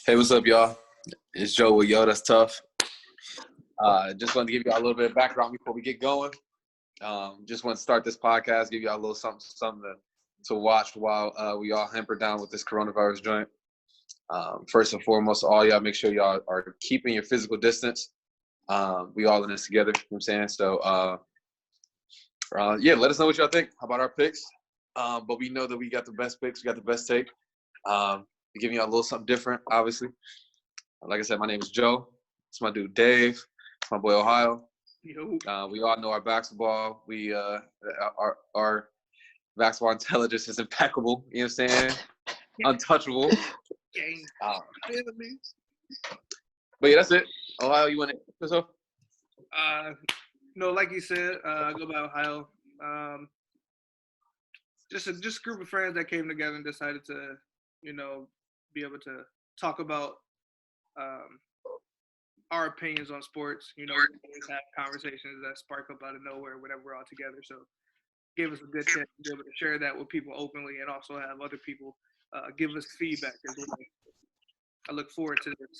Hey, what's up, y'all? It's Joe with Yo, that's Tuff. Just wanted to give you all a little bit of background before we get going. Just want to start this podcast, give y'all a little something to watch while we all hamper down with this coronavirus joint. First and foremost, all y'all make sure y'all are keeping your physical distance. We all in this together, you know what I'm saying? So, let us know what y'all think about our picks. But we know that we got the best picks, we got the best take. We're giving y'all a little something different, obviously. Like I said, my name is Joe. It's my dude Dave. It's my boy Ohio. We all know our basketball. Our basketball intelligence is impeccable. You know what I'm saying? Untouchable. But yeah, that's it. Ohio, you want to introduce yourself? Like you said, I go by Ohio. Just a group of friends that came together and decided to, be able to talk about our opinions on sports. We always have conversations that spark up out of nowhere whenever we're all together. So gave us a good chance to be able to share that with people openly and also have other people give us feedback as well. I look forward to this.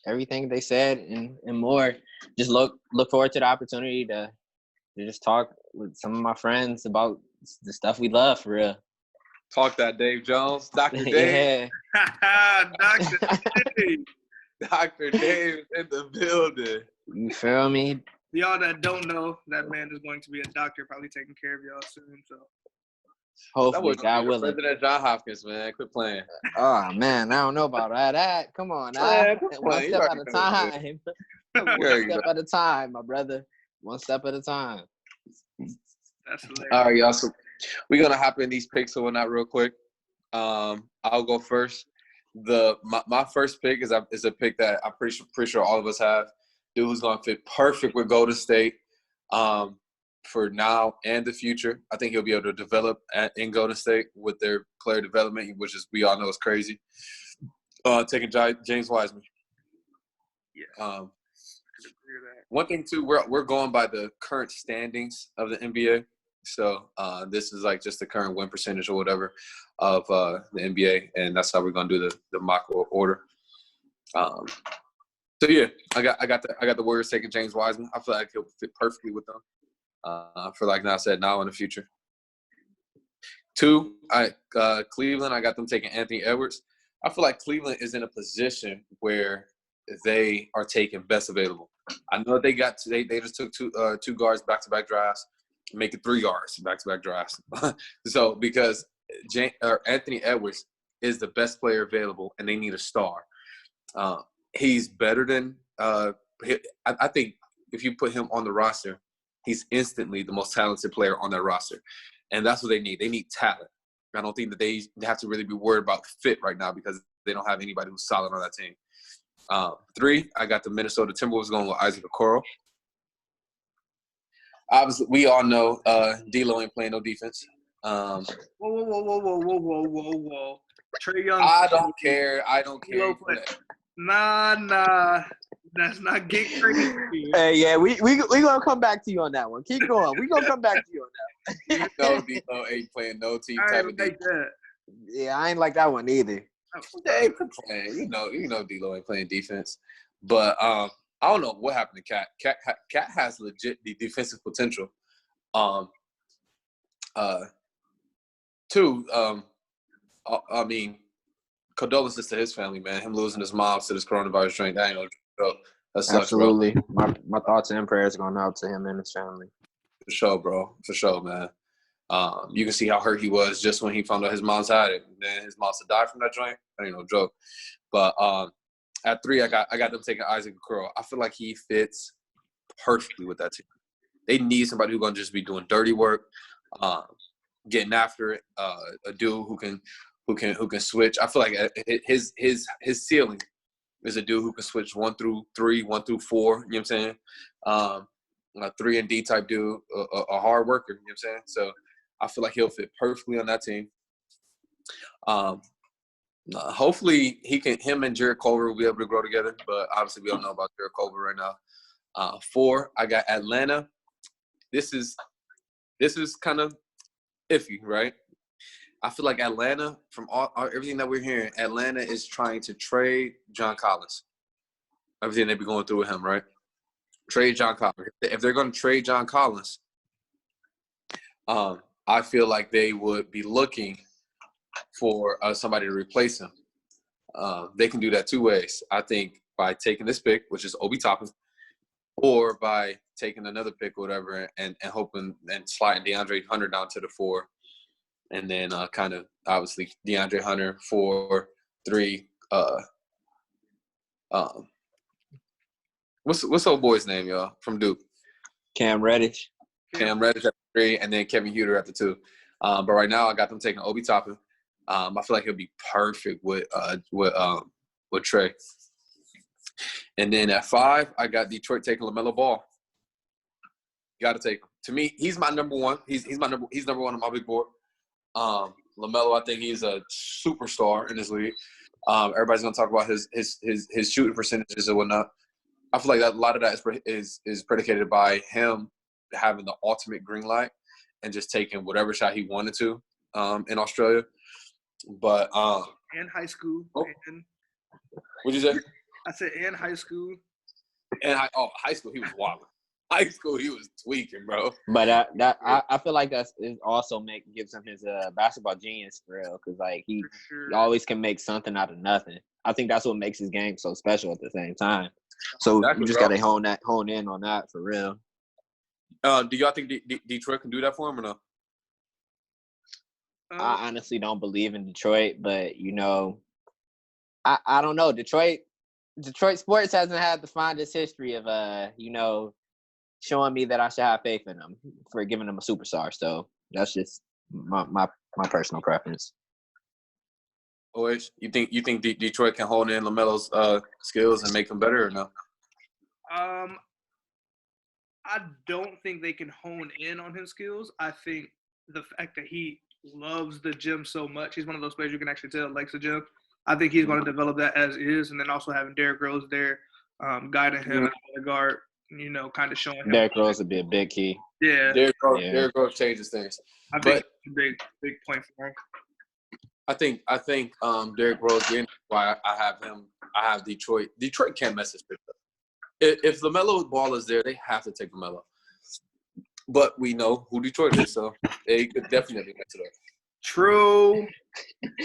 Everything they said and more. Just look forward to the opportunity to just talk with some of my friends about the stuff we love, for real. Talk that, Dave Jones. Dr. Dave. Dr. Dave. Dr. Dave in the building. You feel me? Y'all that don't know, that man is going to be a doctor, probably taking care of y'all soon. So hopefully, God willing. President John Hopkins, man. Quit playing. Oh, man, I don't know about that. Come on, man, one step at a time. One step at a time, my brother. One step at a time. That's hilarious. All right, y'all. So we're gonna hop in these picks or whatnot real quick. I'll go first. My first pick is a pick that I'm pretty sure all of us have. Dude who's gonna fit perfect with Golden State for now and the future. I think he'll be able to develop in Golden State with their player development, which is we all know is crazy. Taking James Wiseman. Yeah. One thing too, we're going by the current standings of the NBA. So this is like just the current win percentage or whatever of the NBA, and that's how we're gonna do the mock order. So yeah, I got the Warriors taking James Wiseman. I feel like he'll fit perfectly with them. For like I said, now in the future. 2, Cleveland. I got them taking Anthony Edwards. I feel like Cleveland is in a position where they are taking best available. I know they just took two guards back-to-back drafts, make it 3 guards back-to-back drafts. So because Anthony Edwards is the best player available, and they need a star. He's better than I think if you put him on the roster, he's instantly the most talented player on that roster, and that's what they need. They need talent. I don't think that they have to really be worried about fit right now because they don't have anybody who's solid on that team. 3, I got the Minnesota Timberwolves going with Isaac Okoro. Obviously, we all know D'Lo ain't playing no defense. Whoa. Trae Young. I don't care. Nah. That's not get crazy. Hey, yeah, we gonna come back to you on that one. Keep going. We gonna come back to you on that one. D'Lo ain't playing no team type of defense. Yeah, I ain't like that one either. They playing. You know D'Lo ain't playing defense. But I don't know what happened to Cat. Cat has legit the defensive potential. 2, I mean, condolences to his family, man. Him losing his mom to this coronavirus drink. That ain't no joke. That sucks, absolutely. Bro. My thoughts and prayers going out to him and his family. For sure, bro. For sure, man. You can see how hurt he was just when he found out his mom's had it. Then his mom's died from that joint. That ain't no joke. But at 3, I got them taking Isaac Okoro. I feel like he fits perfectly with that team. They need somebody who's gonna just be doing dirty work, getting after it. A dude who can switch. I feel like his ceiling is a dude who can switch 1 through 3, 1 through 4. You know what I'm saying? A 3-and-D type dude, a hard worker. You know what I'm saying? So I feel like he'll fit perfectly on that team. Hopefully him and Jared Culver will be able to grow together, but obviously we don't know about Jared Culver right now. 4, I got Atlanta. This is kind of iffy, right? I feel like Atlanta, from everything that we're hearing, Atlanta is trying to trade John Collins. Everything they be going through with him, right? Trade John Collins. If they're going to trade John Collins, I feel like they would be looking for somebody to replace him. They can do that two ways. I think by taking this pick, which is Obi Toppin, or by taking another pick or whatever and hoping and sliding DeAndre Hunter down to the 4. And then kind of obviously DeAndre Hunter 4, 3. What's old boy's name, y'all, from Duke? Cam Reddish. Cam Reddish at 3, and then Kevin Huerter at the 2. But right now I got them taking Obi Toppin. I feel like he'll be perfect with Trey. And then at 5, I got Detroit taking LaMelo Ball. Got to take him. To me, he's my number one. He's number one on my big board. LaMelo, I think he's a superstar in this league. Everybody's gonna talk about his shooting percentages and whatnot. I feel like a lot of that is predicated by him having the ultimate green light and just taking whatever shot he wanted to in Australia. But and high school. What'd you say? I said and high school. And high school he was wild. High school he was tweaking, bro. But I feel like that's it also gives him his basketball genius for real, because like he always can make something out of nothing. I think that's what makes his game so special at the same time. So exactly, you just got to hone in on that for real. Do y'all think Detroit can do that for him or no? I honestly don't believe in Detroit, but I don't know. Detroit sports hasn't had the fondest history of showing me that I should have faith in them for giving them a superstar. So that's just my personal preference. Boys, you think Detroit can hold in LaMelo's skills and make him better or no? I don't think they can hone in on his skills. I think the fact that he loves the gym so much, he's one of those players you can actually tell likes the gym. I think he's going to develop that as is, and then also having Derrick Rose there, guiding him as the guard, kind of showing him. Derrick Rose would be a big key. Yeah. Derrick Rose changes things. I think it's a big point for him. I think Derrick Rose, why I have Detroit. Detroit can't mess this pick up. If LaMelo Ball is there, they have to take LaMelo. But we know who Detroit is, so they could definitely mess it up. True.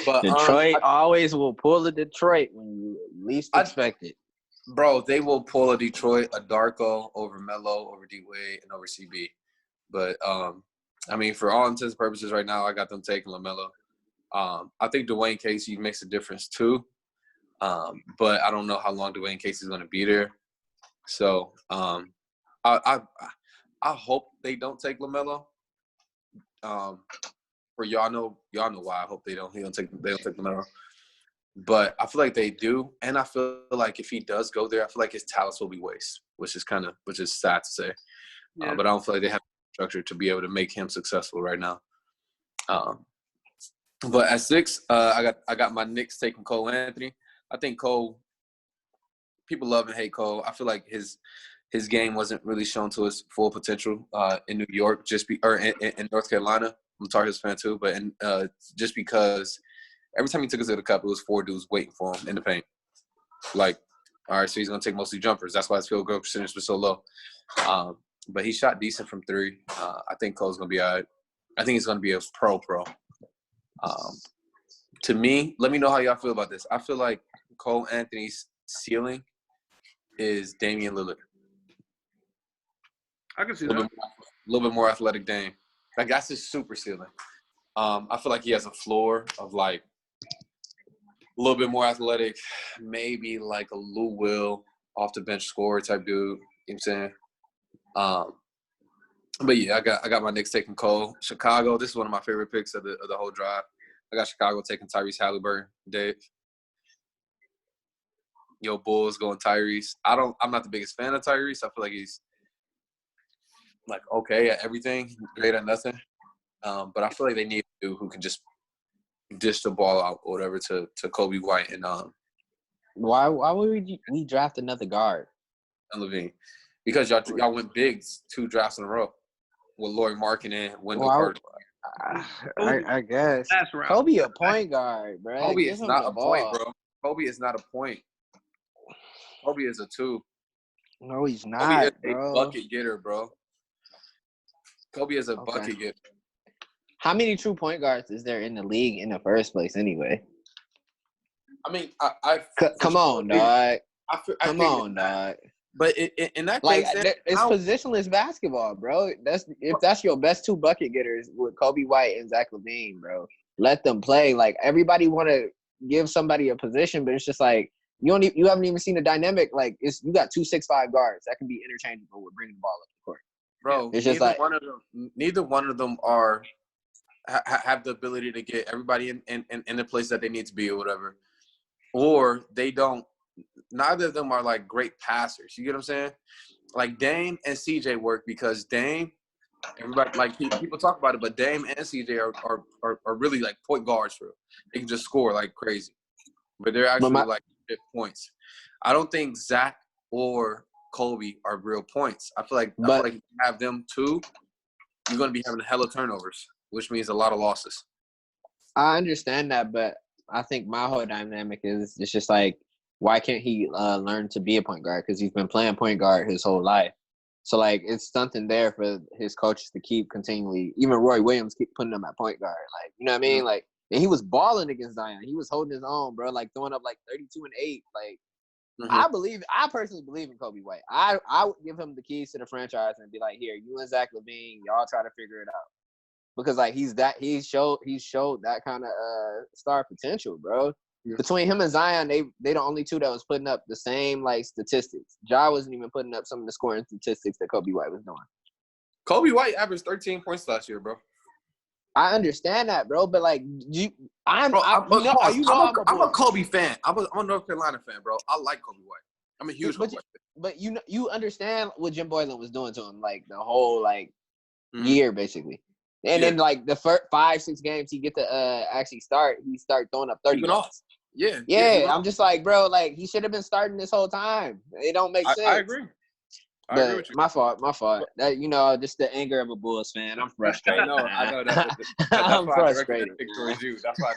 But Detroit always will pull a Detroit when you least expect it. Bro, they will pull a Detroit, a Darko over Melo, over D-Wade, and over CB. But, for all intents and purposes right now, I got them taking LaMelo. I think Dwayne Casey makes a difference too. But I don't know how long Dwayne Casey's going to be there. So I hope they don't take LaMelo. For y'all know why I hope they don't take LaMelo. But I feel like they do, and I feel like if he does go there, I feel like his talents will be waste, which is sad to say. Yeah. But I don't feel like they have the structure to be able to make him successful right now. But at 6, I got my Knicks taking Cole Anthony. I think Cole, people love and hate Cole. I feel like his game wasn't really shown to its full potential in New York, in North Carolina. I'm a Tar Heels fan too, but just because every time he took us to the cup, it was 4 dudes waiting for him in the paint. Like, all right, so he's gonna take mostly jumpers. That's why his field goal percentage was so low. But he shot decent from 3. I think Cole's gonna be all right. I think he's gonna be a pro. To me, let me know how y'all feel about this. I feel like Cole Anthony's ceiling is Damian Lillard. I can see that. A little bit more athletic Dame. Like, that's his super ceiling. I feel like he has a floor of, like, a little bit more athletic, maybe like a Lou Will off the bench scorer type dude. You know what I'm saying? But yeah, I got my Knicks taking Cole. Chicago, this is one of my favorite picks of the whole drive. I got Chicago taking Tyrese Halliburton. Dave. Yo, Bulls going Tyrese. I'm not the biggest fan of Tyrese. I feel like he's like okay at everything, great at nothing. But I feel like they need a dude who can just dish the ball out or whatever to Kobe White and Why would we draft another guard? And Levine. Because y'all went bigs 2 drafts in a row with Lauri Markkanen and Wendell Carter. I guess. That's right. Kobe a point guard, bro. Kobe Give is him not the a ball. point, bro. Kobe is not a point. Kobe is a 2. No, he's Kobe not, is bro. a bucket getter, bro. Kobe is a Okay. bucket getter. How many true point guards is there in the league in the first place, anyway? I mean, Come on, dog. Come on, dog. But in that Like case, it's positionless basketball, bro. That's your best 2 bucket getters with Kobe White and Zach LaVine, bro. Let them play. Like everybody want to give somebody a position, but it's just like you haven't even seen the dynamic. Like you got 2 6'5" guards that can be interchangeable with bringing the ball up the court. bro, It's just like neither one of them are have the ability to get everybody in the place that they need to be or whatever, or they don't. Neither of them are like great passers. You get what I'm saying? Like Dame and CJ work because Dame, everybody like people talk about it, but Dame and CJ are really like point guards for real. They can just score like crazy, but they're actually like hit points. I don't think Zach or Kobe are real points. I feel like if you have them too, you're gonna be having hella turnovers, which means a lot of losses. I understand that, but I think my whole dynamic is it's just like, why can't he learn to be a point guard? Because he's been playing point guard his whole life. So, like, it's something there for his coaches to keep continually. Even Roy Williams keep putting him at point guard. Like, you know what I mean? Like, and he was balling against Zion. He was holding his own, bro. Like, throwing up, like, 32 and 8. Like, I personally believe in Kobe White. I would give him the keys to the franchise and be like, here, you and Zach LaVine, y'all try to figure it out. Because, like, he showed that kind of star potential, bro. Yeah. Between him and Zion, they the only 2 that was putting up the same, like, statistics. Ja wasn't even putting up some of the scoring statistics that Kobe White was doing. Kobe White averaged 13 points last year, bro. I understand that, bro, but, like, I'm a Kobe fan. I'm a North Carolina fan, bro. I like Kobe White. I'm a huge Kobe White fan. But you understand what Jim Boylan was doing to him, like, the whole, like, year, basically. And then, like, the first 5-6 games he get to actually start, he start throwing up 30 points. Yeah. I'm just like, bro, like, he should have been starting this whole time. It don't make sense. I agree. I agree with you. My fault. That, just the anger of a Bulls fan. I'm frustrated. I know that. I'm frustrated. Towards you. That's why.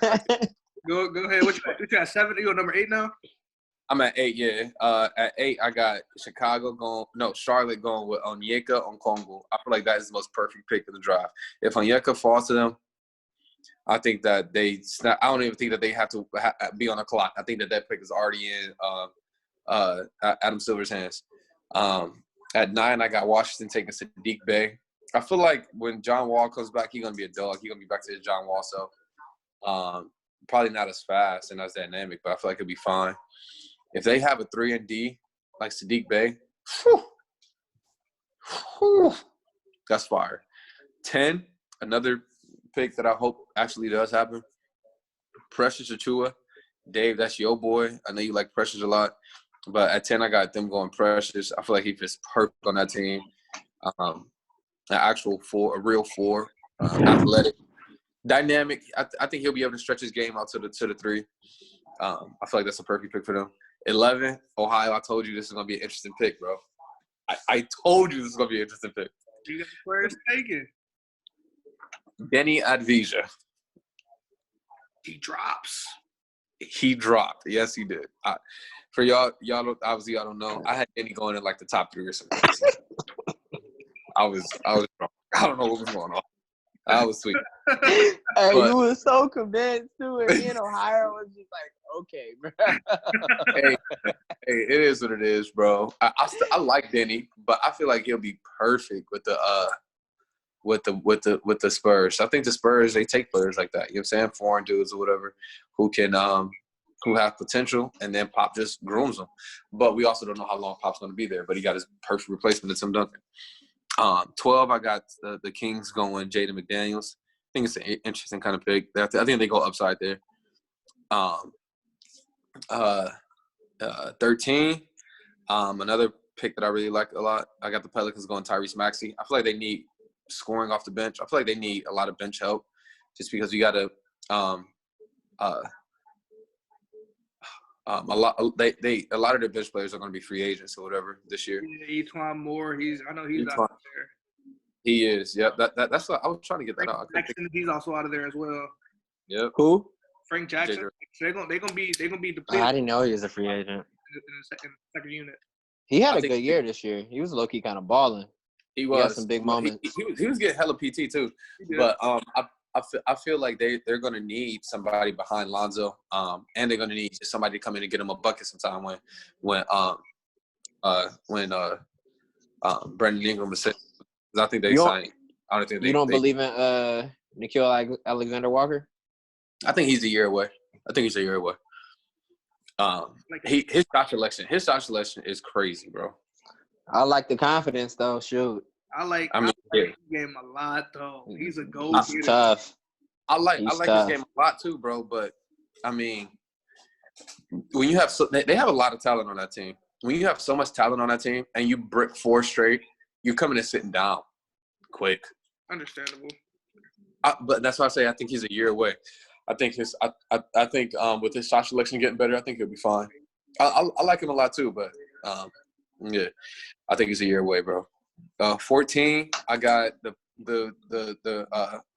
Go ahead. What you got? 7? You on number 8 now? I'm at 8. Yeah. At 8, I got Charlotte going with Onyeka Okongwu. I feel like that is the most perfect pick of the draft. If Onyeka falls to them, I think that I don't even think that they have to be on the clock. I think that pick is already in Adam Silver's hands. At 9, I got Washington taking Sadiq Bey. I feel like when John Wall comes back, he's going to be a dog. He's going to be back to his John Wall self. Probably not as fast and as dynamic, but I feel like it'll be fine. If they have a 3 and D like Sadiq Bey, that's fire. 10, another pick that I hope actually does happen. Precious Achiuwa. Dave, that's your boy. I know you like Precious a lot. But at 10, I got them going Precious. I feel like he fits perfect on that team. An actual 4, a real 4, athletic, dynamic. I think he'll be able to stretch his game out to the 3. I feel like that's a perfect pick for them. 11, Ohio. I told you this is going to be an interesting pick, bro. I told you this is going to be an interesting pick. You got the players taken. Benny Advija. He drops. He dropped. Yes, he did. For y'all don't, obviously y'all don't know. I had Benny going in like the top 3 or something. I was wrong. I don't know what was going on. I was sweet. Hey, you was so convinced too, and me in Ohio was just like, okay, bro. hey, it is what it is, bro. I like Benny, but I feel like he'll be perfect with the Spurs. I think the Spurs, they take players like that. You know what I'm saying? Foreign dudes or whatever who can who have potential, and then Pop just grooms them. But we also don't know how long Pop's going to be there. But he got his perfect replacement in Tim Duncan. 12, I got the Kings going Jaden McDaniels. I think it's an interesting kind of pick. I think they go upside there. 13, another pick that I really like a lot. I got the Pelicans going Tyrese Maxey. I feel like they need scoring off the bench. I feel like they need a lot of bench help, just because you got to a lot of their bench players are going to be free agents or whatever this year. Yeah, Etwan Moore, I know he's out there. He is. Yep. That's what I was trying to get that Frank out. Jackson, he's also out of there as well. Yep. Who? Frank Jackson. JJ. So they're gonna be depleted. I didn't know he was a free agent. In the second unit. He had I a think good year this year. He was low key kind of balling. He He had was some big He, moments. he was getting hella PT too. Yeah. But I feel like they're gonna need somebody behind Lonzo. And they're gonna need just somebody to come in and get him a bucket sometime when Brandon Ingram is sitting. I think they You don't- signed. I don't think You don't believe in Nickeil Alexander-Walker? I think he's a year away. His shot selection is crazy, bro. I like the confidence though. Shoot, I like yeah. his game a lot though. He's a goal he's getter. tough. I like tough. his game a lot too, bro. But I mean, when you have they have a lot of talent on that team. When you have so much talent on that team and you brick 4 straight, you're coming and sitting down quick. Understandable. But that's why I say I think he's a year away. I think with his shot selection getting better, I think he'll be fine. I like him a lot too, but yeah, I think he's a year away, bro. 14, I got the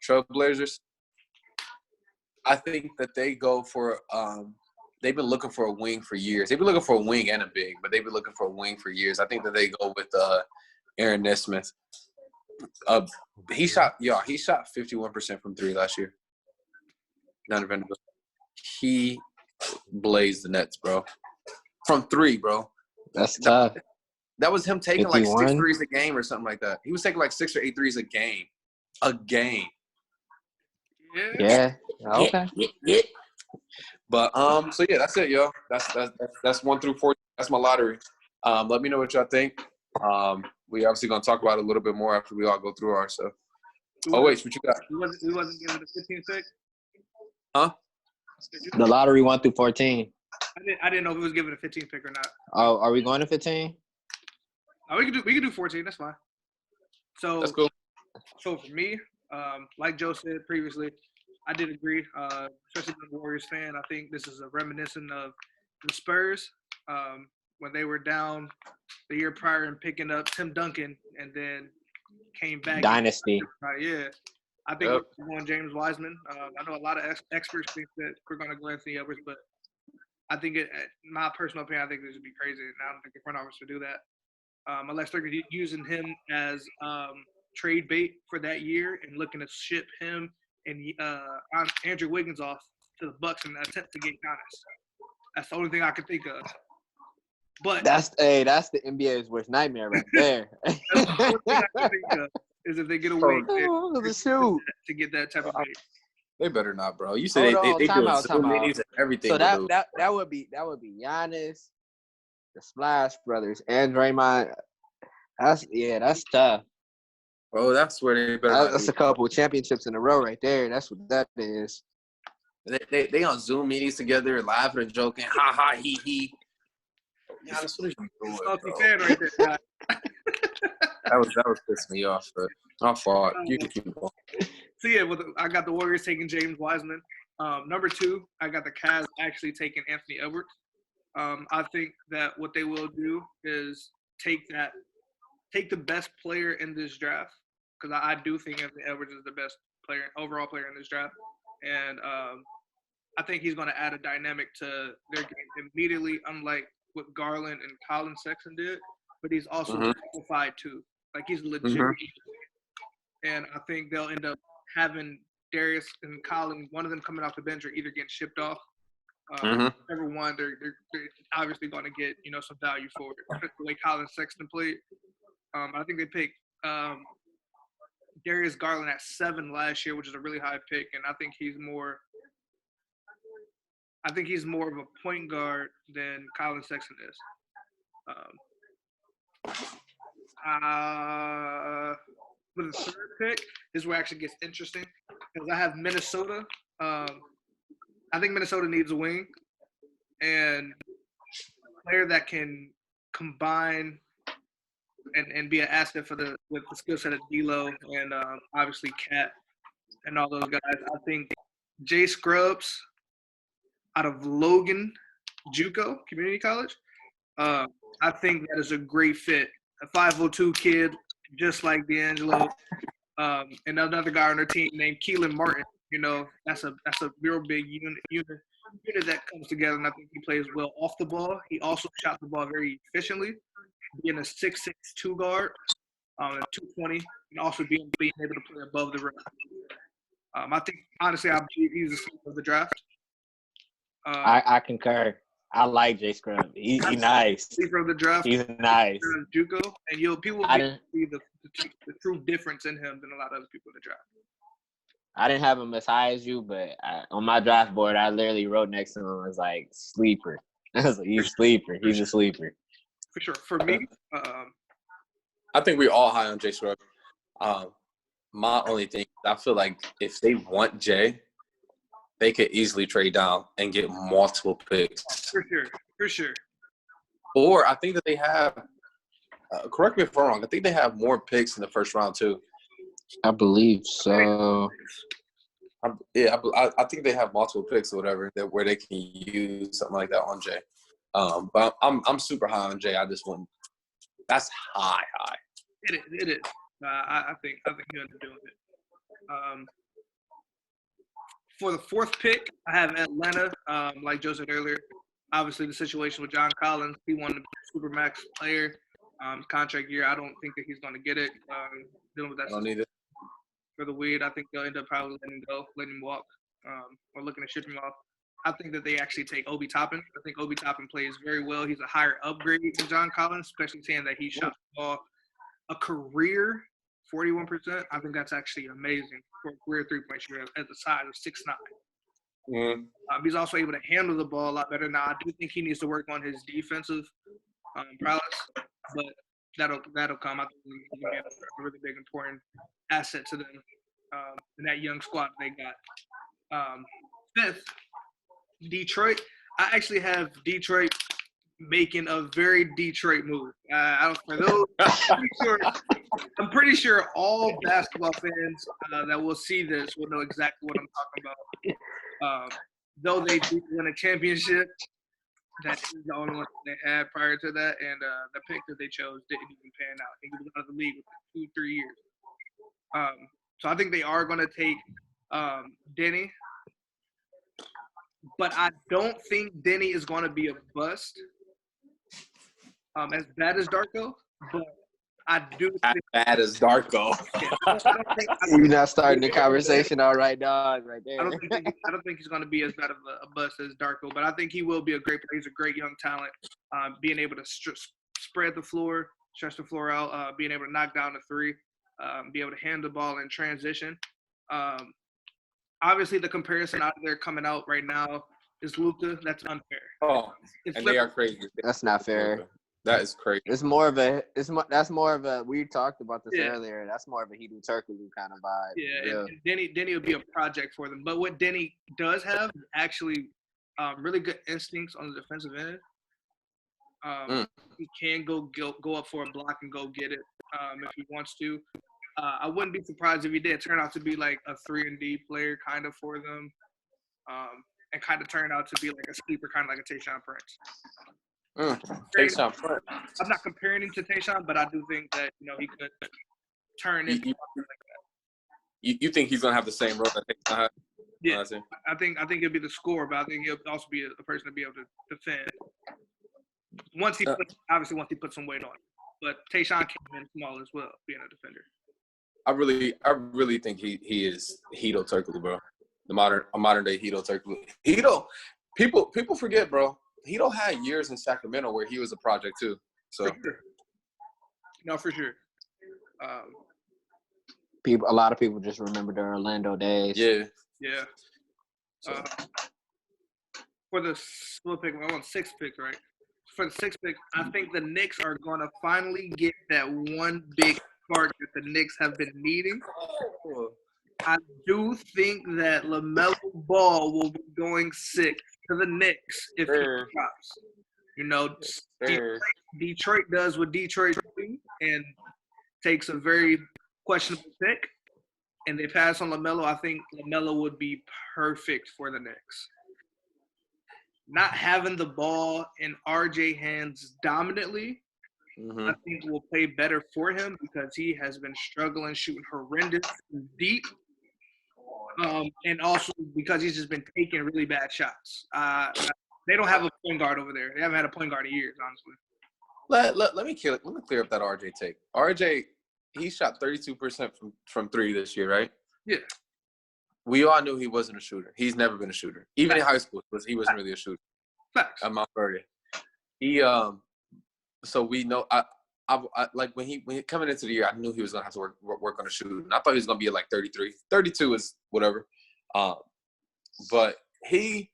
Trailblazers. I think that they go for they've been looking for a wing for years. They've been looking for a wing and a big, but they've been looking for a wing for years. I think that they go with Aaron Nesmith. He shot 51% from 3 last year. He blazed the Nets, bro. From 3, bro. That's tough. That was him taking 51? like 6 threes a game or something like that. He was taking like 6 or 8 threes a game. Yeah. Okay. Yeah. But so yeah, that's it, yo. That's 1 through 4. That's my lottery. Let me know what y'all think. We obviously gonna talk about it a little bit more after we all go through our stuff. Oh wait, what you got? We wasn't given the 15th pick. Huh? The lottery 1 through 14. I didn't know if it was given a 15th pick or not. Oh, are we going to 15? Oh, we could do 14. That's fine. So That's cool. So for me, like Joe said previously, I did agree. Especially as a Warriors fan, I think this is a reminiscent of the Spurs when they were down the year prior and picking up Tim Duncan and then came back. Dynasty. Yeah. I think we're going James Wiseman. I know a lot of experts think that we're going to go Anthony Edwards, but I think my personal opinion, I think this would be crazy. And I don't think the front office would do that. Unless they're using him as trade bait for that year and looking to ship him and Andrew Wiggins off to the Bucks in an attempt to get Giannis. That's the only thing I could think of. But that's the NBA's worst nightmare right there. That's the only thing I can think of is if they get away to get that type of bait. They better not, bro. You said they do Zoom meetings and everything. So that would be Giannis, the Splash Brothers, and Draymond. That's tough. Bro, that's where they better. That's a couple championships in a row right there. That's what that is. They on Zoom meetings together, laughing and joking, ha ha he he. Giannis, what are you doing, Salty bro? fan right there. That was pissing me off, but my fault. You can keep going. So yeah, I got the Warriors taking James Wiseman. Number 2, I got the Cavs actually taking Anthony Edwards. I think that what they will do is take the best player in this draft, because I do think Anthony Edwards is the best overall player in this draft, and I think he's going to add a dynamic to their game immediately, unlike what Garland and Colin Sexton did. But he's also qualified too. Like, he's legit. And I think they'll end up having Darius and Colin, one of them coming off the bench or either getting shipped off. Whichever one, they're obviously going to get some value for it. The way Colin Sexton played. I think they picked Darius Garland at 7 last year, which is a really high pick, and I think he's more of a point guard than Colin Sexton is. With the 3rd pick, this is where it actually gets interesting, because I have Minnesota. I think Minnesota needs a wing and a player that can combine and be an asset with the skill set of D'Lo and obviously Cat and all those guys. I think Jay Scrubs out of Logan JUCO Community College. I think that is a great fit. A 502 kid, just like D'Angelo. And another guy on their team named Keelan Martin. You know, that's a real big unit that comes together, and I think he plays well off the ball. He also shot the ball very efficiently, being a 6'6" two guard, and 220, and also being able to play above the rim. I think honestly, I believe he's the sleeper of the draft. I concur. I like Jay Scrub. He's nice. Sleeper of the draft. He's nice. JUCO, and people will see the true difference in him than a lot of other people in the draft. I didn't have him as high as you, but on my draft board, I literally wrote next to him. I was like, sleeper. I was like, he's sleeper. He's a sleeper. For sure. For me, I think we're all high on Jay Scrub. My only thing, I feel like if they want Jay, they could easily trade down and get multiple picks. For sure. Or I think that they have, correct me if I'm wrong, I think they have more picks in the first round too. I believe so. I think they have multiple picks or whatever where they can use something like that on Jay. But I'm super high on Jay. I just want that's high. It is. I think he'll end up doing it. For the fourth pick, I have Atlanta. Like Joe said earlier, obviously the situation with John Collins, he wanted to be a supermax player. Contract year, I don't think that he's going to get it. Dealing with that. I don't need it. For the weed, I think they'll end up probably letting him walk, or looking to ship him off. I think that they actually take Obi Toppin. I think Obi Toppin plays very well. He's a higher upgrade than John Collins, especially saying that he shot the ball a career 41%. I think that's actually amazing for a career three-point shooter at the size of 6'9". Mm-hmm. He's also able to handle the ball a lot better. Now, I do think he needs to work on his defensive prowess, but that'll come. I think he's going to be a really big, important asset to them in that young squad they got. Fifth, Detroit. I actually have Detroit making a very Detroit move. For those, I'm pretty sure all basketball fans that will see this will know exactly what I'm talking about. Though they did win a championship, that is the only one they had prior to that, and the pick that they chose didn't even pan out. He was out of the league within 2-3 years. So I think they are going to take Denny, but I don't think Denny is going to be a bust. As bad as Darko, but I do think as bad as Darko. You're not starting the conversation all right, dog. Right there. I don't think he's going to be as bad of a bust as Darko, but I think he will be a great player. He's a great young talent, being able to spread the floor, stretch the floor out, being able to knock down the three, be able to handle the ball in transition. Obviously, the comparison out there coming out right now is Luka. That's unfair. Oh, and they are crazy. That's not fair. That is crazy. That's more of a. We talked about this earlier. That's more of a Hedo Turkoglu kind of vibe. Yeah. And Denny will be a project for them. But what Denny does have is actually really good instincts on the defensive end. He can go up for a block and go get it if he wants to. I wouldn't be surprised if he did turn out to be like a 3-and-D player kind of for them, and kind of turn out to be like a sleeper, kind of like a Tayshaun Prince. Tayshaun Prince. I'm not comparing him to Tayshaun, but I do think that he could turn into something like that. You think he's gonna have the same role that Tayshaun had? Yeah, I think he'll be the scorer, but I think he'll also be a person to be able to defend. Once he puts some weight on him. But Tayshaun came in small as well, being a defender. I really think he is Hedo Turkoglu, bro. A modern day Hedo Turkoglu. Hedo, people forget, bro. Hedo had years in Sacramento where he was a project too. So, for sure. No, for sure. A lot of people just remember the Orlando days. Yeah. For the split pick, I'm on sixth pick, right? For the sixth pick, I think the Knicks are going to finally get that one big spark that the Knicks have been needing. I do think that LaMelo Ball will be going sixth to the Knicks if he drops. Detroit does what Detroit do and takes a very questionable pick, and they pass on LaMelo. I think LaMelo would be perfect for the Knicks. Not having the ball in RJ hands dominantly Mm-hmm. I think will play better for him because he has been struggling shooting horrendous and deep. And also because he's just been taking really bad shots. They don't have a point guard over there. They haven't had a point guard in years, honestly. Let me clear up that RJ take. RJ, he shot 32% from three this year, right? Yeah. We all knew he wasn't a shooter. He's never been a shooter. Even in high school, he wasn't really a shooter. Facts. At Mount Verdi. He so we know I like when he coming into the year, I knew he was gonna have to work on the shooting. I thought he was gonna be at like 33. 32 is whatever. But he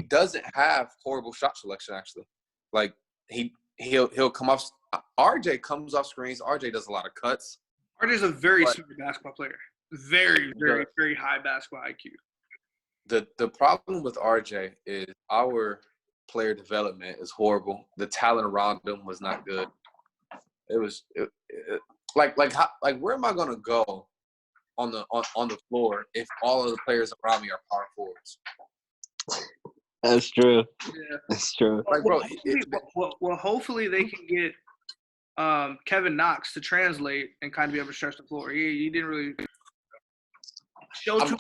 doesn't have horrible shot selection actually. Like he'll come off. RJ comes off screens. RJ does a lot of cuts. RJ's a very smart basketball player. Very, very, very high basketball IQ. The problem with RJ is our player development is horrible. The talent around him was not good. It was like where am I gonna go on the floor if all of the players around me are power forwards? That's true. Yeah, that's true. Like, bro, well, hopefully they can get Kevin Knox to translate and kind of be able to stretch the floor. He didn't really show too.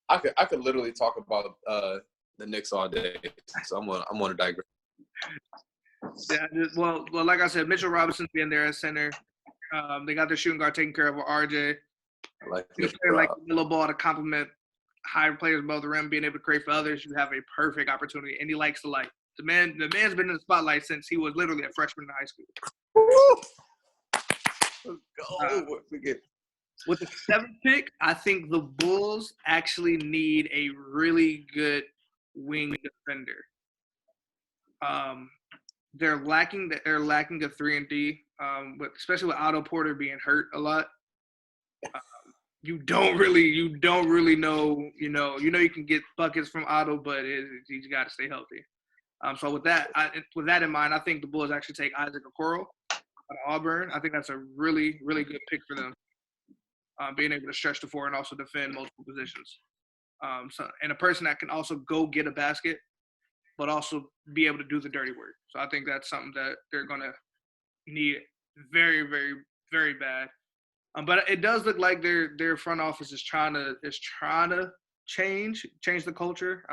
I could literally talk about the Knicks all day, so I'm gonna digress. Yeah, well, like I said, Mitchell Robinson's being there at center. They got their shooting guard taken care of with RJ. I like the ball to complement high players above the rim, being able to create for others. You have a perfect opportunity, and he likes the light. The man's been in the spotlight since he was literally a freshman in high school. With the 7th pick, I think the Bulls actually need a really good wing defender. They're lacking a 3-and-D, especially with Otto Porter being hurt a lot. You don't really know. You can get buckets from Otto, but he's got to stay healthy. So with that in mind, I think the Bulls actually take Isaac Okoro out of Auburn. I think that's a really, really good pick for them. Being able to stretch the floor and also defend multiple positions. And a person that can also go get a basket, but also be able to do the dirty work. So I think that's something that they're going to need very, very, very bad. But it does look like their front office is trying to change the culture.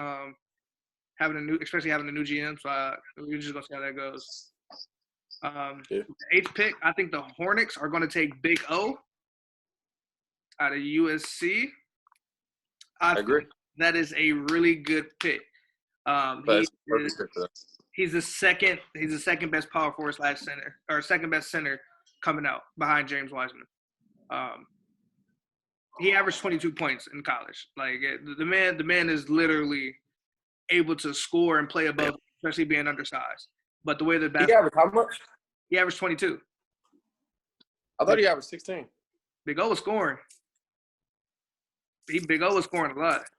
Especially having a new GM. So we're just gonna see how that goes. The 8th pick, I think the Hornets are going to take Big O out of USC. I agree. That is a really good pick. He's the second best power forward / center, or second best center coming out behind James Wiseman. He averaged 22 points in college. Like the man is literally able to score and play above, especially being undersized. But the way that he averaged how much? He averaged 22. I thought he averaged 16. Big O was scoring. Big O was scoring a lot.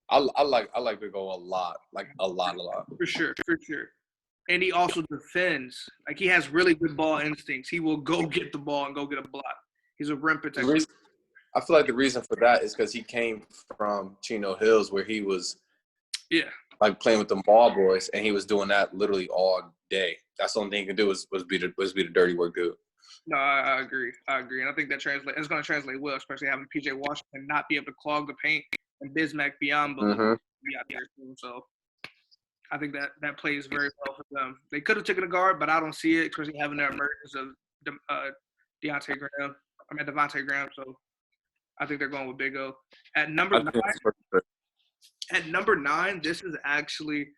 I like Big O a lot, like a lot. For sure. And he also defends. Like he has really good ball instincts. He will go get the ball and go get a block. He's a rim protector. I feel like the reason for that is because he came from Chino Hills, where he was, like playing with the ball boys, and he was doing that literally all day. That's the only thing he could do was be the dirty work dude. No, I agree, and I think that it's going to translate well, especially having PJ Washington not be able to clog the paint and Bismack Biyombo be out there too. So I think that plays very well for them. They could have taken a guard, but I don't see it, especially having the emergence of Devontae Graham. So I think they're going with Big O. At number 9, this is actually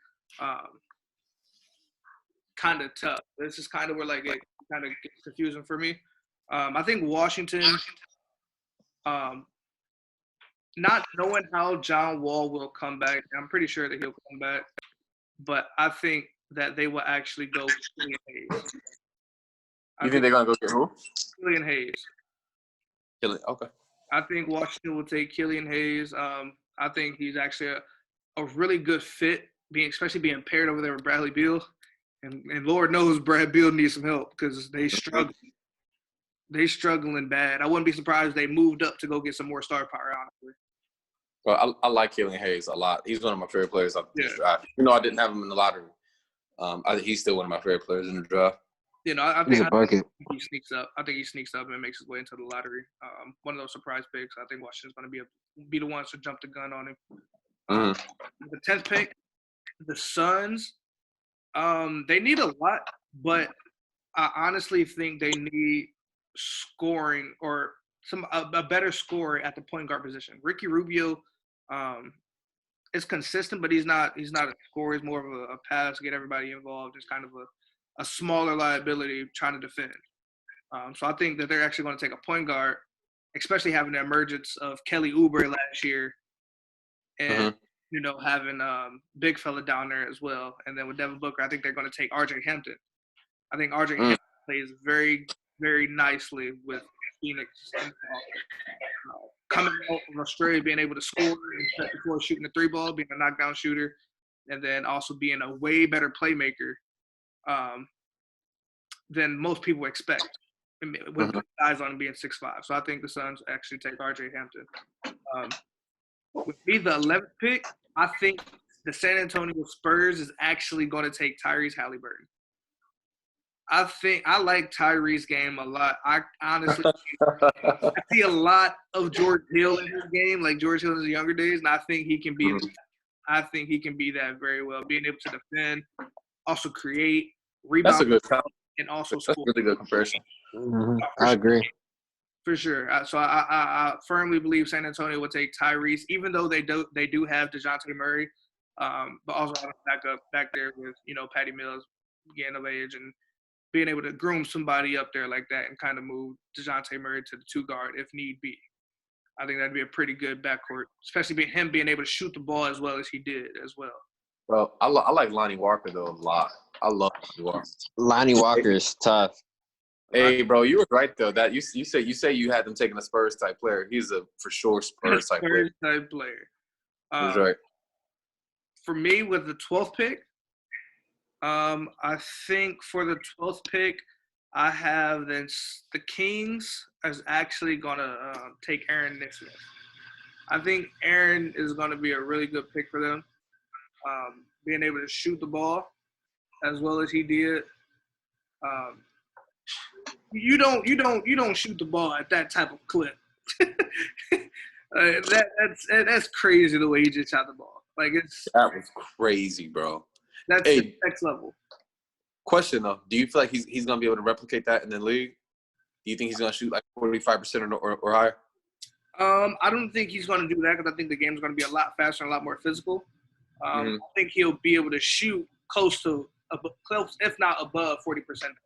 kind of tough. This is kind of where it kind of gets confusing for me. I think Washington, not knowing how John Wall will come back, I'm pretty sure that he'll come back, but I think that they will actually go with Killian Hayes. You think they're going to go get who? Killian Hayes. Okay. I think Washington will take Killian Hayes. I think he's actually a really good fit, especially being paired over there with Bradley Beal. And Lord knows Brad Beal needs some help because they struggle. They struggling bad. I wouldn't be surprised if they moved up to go get some more star power, honestly. Well, I like Killian Hayes a lot. He's one of my favorite players of this draft. I didn't have him in the lottery. I think he's still one of my favorite players in the draft. I He's think a bucket. he sneaks up. I think he sneaks up and makes his way into the lottery. One of those surprise picks. I think Washington's going to be the ones to jump the gun on him. The 10th pick, the Suns. They need a lot, but I honestly think they need scoring or a better scorer at the point guard position. Ricky Rubio is consistent, but he's not a scorer. He's more of a pass, get everybody involved. It's kind of a smaller liability trying to defend. So I think that they're actually going to take a point guard, especially having the emergence of Kelly Oubre last year, and having big fella down there as well. And then with Devin Booker, I think they're going to take R.J. Hampton. I think R.J. Hampton plays very, very nicely with Phoenix. Coming out from Australia, being able to score and set the floor, shooting the three ball, being a knockdown shooter, and then also being a way better playmaker than most people expect. With guys on him being 6'5". So I think the Suns actually take R.J. Hampton. With me, the 11th pick, I think the San Antonio Spurs is actually going to take Tyrese Halliburton. I like Tyrese's game a lot. I honestly I see a lot of George Hill in his game, like George Hill in his younger days, and I think he can be that very well. Being able to defend, also create, rebound, That's a good and also That's score. a really good comparison. I agree. For sure. So I firmly believe San Antonio will take Tyrese, even though they do have DeJounte Murray, but also have a back there with Patty Mills getting of age and being able to groom somebody up there like that and kind of move DeJounte Murray to the 2 guard if need be. I think that'd be a pretty good backcourt, especially him being able to shoot the ball as well as he did as well. Well, I like Lonnie Walker though a lot. I love Lonnie Walker. Lonnie Walker is tough. Hey, bro, you were right though. That you say you had them taking a Spurs type player. He's a for sure Spurs type player. That's right. For me, with the 12th pick, I think for the 12th pick, I have the Kings is actually gonna take Aaron Nesmith. I think Aaron is gonna be a really good pick for them. Being able to shoot the ball as well as he did. You don't shoot the ball at that type of clip. That's crazy the way he just shot the ball. That was crazy, bro. That's the next level. Question though, do you feel like he's gonna be able to replicate that in the league? Do you think he's gonna shoot like 45% or higher? I don't think he's gonna do that because I think the game's gonna be a lot faster and a lot more physical. I think he'll be able to shoot close, if not above 40%.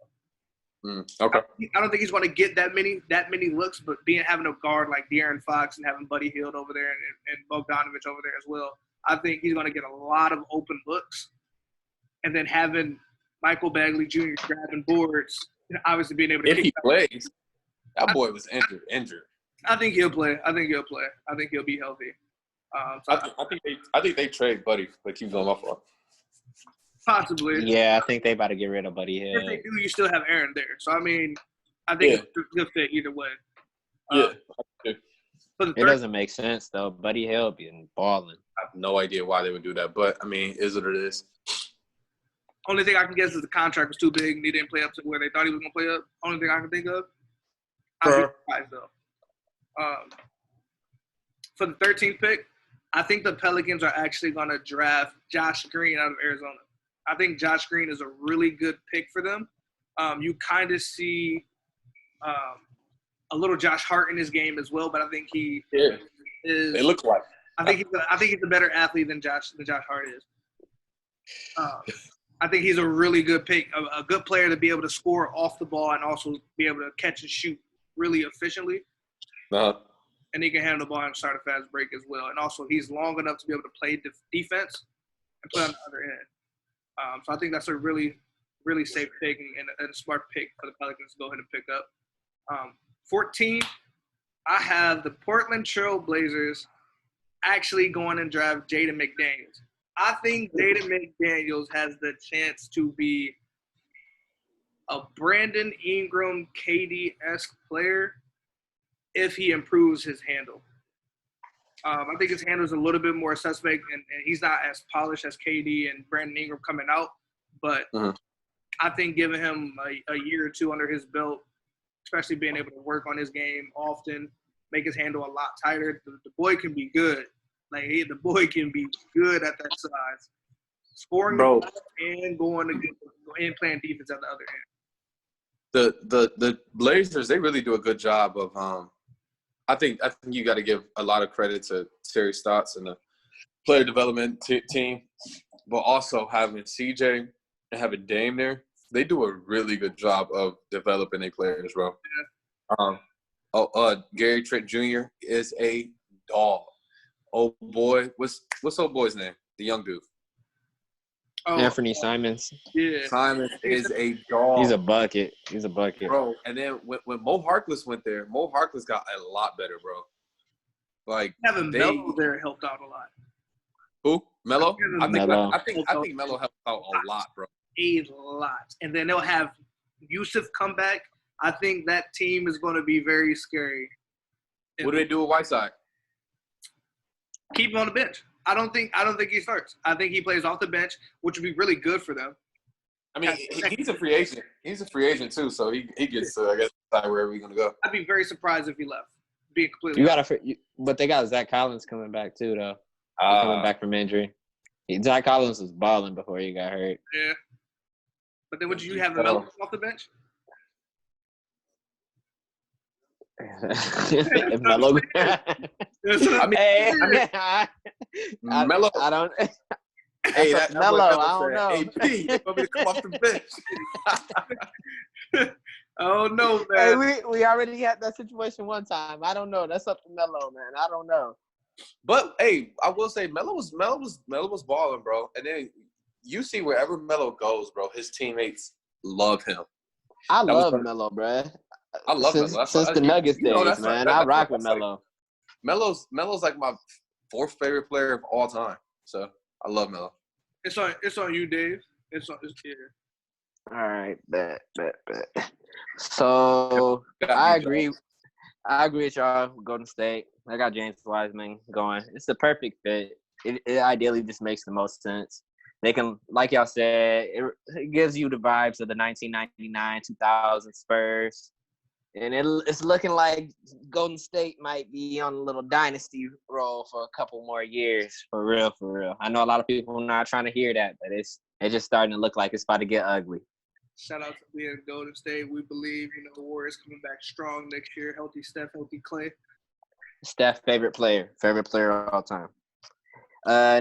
Okay. I don't think he's going to get that many looks, but having a guard like De'Aaron Fox and having Buddy Hield over there and Bogdanovich over there as well, I think he's going to get a lot of open looks. And then having Michael Bagley Jr. grabbing boards, and obviously being able to if he plays, that boy was injured. I think he'll play. I think he'll be healthy. I think they trade Buddy, but keep going off. Possibly. Yeah, I think they about to get rid of Buddy Hield. If they do, you still have Aaron there. So, I mean, I think it's a good fit either way. It doesn't make sense, though. Buddy Hield being balling. I have no idea why they would do that, but, I mean, is what it is. Only thing I can guess is the contract was too big and he didn't play up to where they thought he was going to play up. Only thing I can think of. I'd be surprised, though. For the 13th pick, I think the Pelicans are actually going to draft Josh Green out of Arizona. I think Josh Green is a really good pick for them. You kind of see a little Josh Hart in his game as well, but I think he is. They look like. I think he's a better athlete than Josh Hart is. I think he's a really good pick, a good player to be able to score off the ball and also be able to catch and shoot really efficiently. And he can handle the ball and start a fast break as well. And also, he's long enough to be able to play defense and play on the other end. So I think that's a really, really safe pick and a smart pick for the Pelicans to go ahead and pick up. 14, I have the Portland Trail Blazers actually going and draft Jaden McDaniels. I think Jaden McDaniels has the chance to be a Brandon Ingram, KD-esque player if he improves his handle. I think his handle is a little bit more suspect, and he's not as polished as KD and Brandon Ingram coming out. But I think giving him a year or two under his belt, especially being able to work on his game often, make his handle a lot tighter. The boy can be good. The boy can be good at that size, scoring Bro, and going to get and playing defense at the other end. the Blazers, they really do a good job of I think you got to give a lot of credit to Terry Stotts and the player development team, but also having CJ and having Dame there, they do a really good job of developing their players, bro. Gary Trent Jr. is a dog. Oh boy, what's old boy's name? The young dude. Anthony Simons. Yeah, Simons is a dog. He's a bucket, bro. And then when Mo Harkless went there, Mo Harkless got a lot better, bro. Like having Melo there helped out a lot. Who? Melo? I think Melo helped out a lot, bro. A lot. And then they'll have Yusuf come back. I think that team is going to be very scary. What do they do with Whiteside? Keep him on the bench. I don't think he starts. I think he plays off the bench, which would be really good for them. I mean, he's a free agent. He's a free agent too, so he gets to, I guess, decide wherever he's gonna go. I'd be very surprised if he left. Being completely but they got Zach Collins coming back too, though. Coming back from injury. Zach Collins was balling before he got hurt. Yeah. But then would you have Melo off the bench? Melo. Melo. I don't. Hey, Melo. I don't know. Hey, P, you want me to come off the bench? Oh no, man. Hey, we already had that situation one time. I don't know. That's up to Melo, man. I don't know. But hey, I will say Melo was balling, bro. And then you see wherever Melo goes, bro, his teammates love him. I love Melo, bro. I love Melo. Since the Nuggets days, man. I rock with Melo. Melo's like my fourth favorite player of all time. So I love Melo. It's on you, Dave. It's here. All right, bet. So I agree with y'all. Golden State. I got James Wiseman going. It's the perfect fit. It ideally just makes the most sense. They can, like y'all said, it gives you the vibes of the 1999-2000 Spurs. And it's looking like Golden State might be on a little dynasty roll for a couple more years. For real. I know a lot of people are not trying to hear that, but it's just starting to look like it's about to get ugly. Shout out to being Golden State. We believe, the Warriors coming back strong next year. Healthy Steph, healthy Clay. Steph, favorite player of all time.